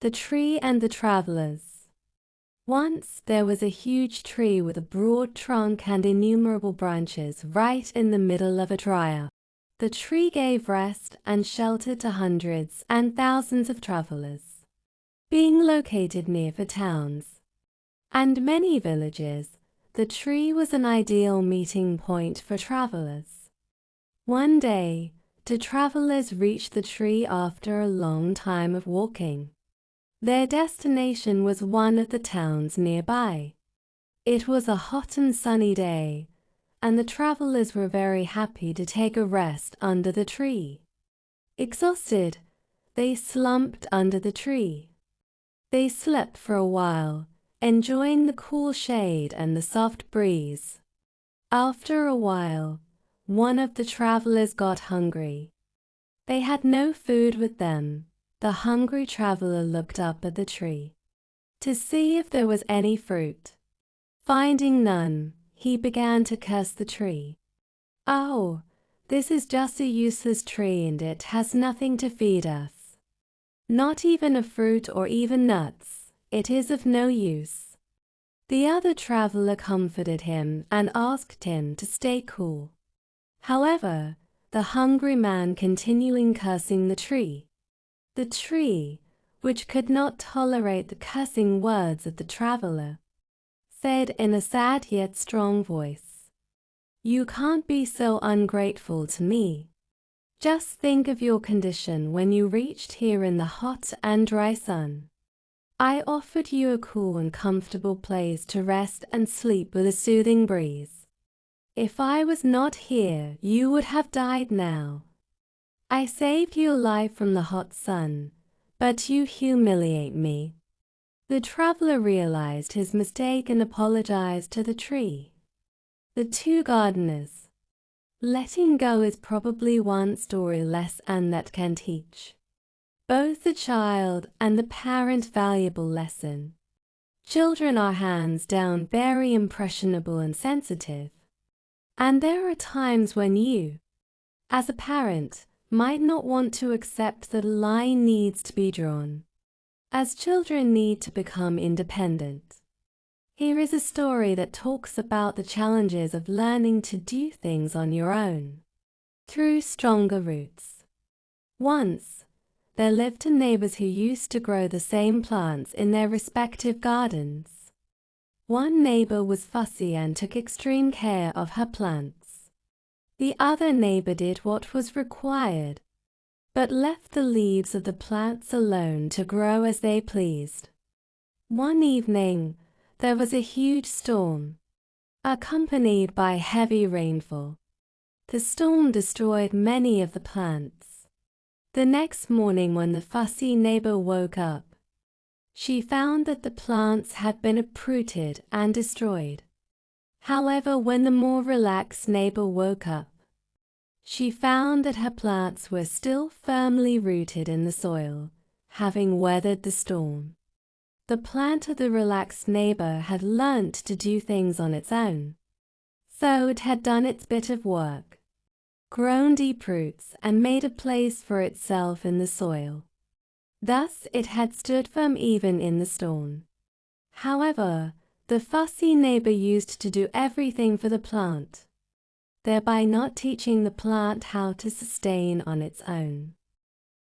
The Tree and the Travelers. Once there was a huge tree with a broad trunk and innumerable branches right in the middle of a trial. The tree gave rest and shelter to hundreds and thousands of travelers. Being located near the towns and many villages, the tree was an ideal meeting point for travelers. One day, the travelers reached the tree after a long time of walking. Their destination was one of the towns nearby. It was a hot and sunny day, and the travelers were very happy to take a rest under the tree. Exhausted, they slumped under the tree. They slept for a while, enjoying the cool shade and the soft breeze. After a while, one of the travelers got hungry. They had no food with them. The hungry traveler looked up at the tree to see if there was any fruit. Finding none, he began to curse the tree. "Oh, this is just a useless tree and it has nothing to feed us. Not even a fruit or even nuts. It is of no use." The other traveler comforted him and asked him to stay cool. However, the hungry man continuing cursing the tree. The tree, which could not tolerate the cursing words of the traveler, said in a sad yet strong voice, "You can't be so ungrateful to me. Just think of your condition when you reached here in the hot and dry sun. I offered you a cool and comfortable place to rest and sleep with a soothing breeze. If I was not here, you would have died now. I saved your life from the hot sun, but you humiliate me." The traveler realized his mistake and apologized to the tree. The two gardeners. Letting go is probably one story lesson that can teach both the child and the parent valuable lesson. Children are hands down very impressionable and sensitive, and there are times when you, as a parent, might not want to accept that a line needs to be drawn, as children need to become independent. Here is a story that talks about the challenges of learning to do things on your own through stronger roots. Once, there lived two neighbors who used to grow the same plants in their respective gardens. One neighbor was fussy and took extreme care of her plants. The other neighbor did what was required, but left the leaves of the plants alone to grow as they pleased. One evening, there was a huge storm, accompanied by heavy rainfall. The storm destroyed many of the plants. The next morning when the fussy neighbor woke up, she found that the plants had been uprooted and destroyed. However, when the more relaxed neighbor woke up, she found that her plants were still firmly rooted in the soil, having weathered the storm. The plant of the relaxed neighbor had learnt to do things on its own, so it had done its bit of work, grown deep roots and made a place for itself in the soil. Thus it had stood firm even in the storm. However, the fussy neighbor used to do everything for the plant, thereby not teaching the plant how to sustain on its own.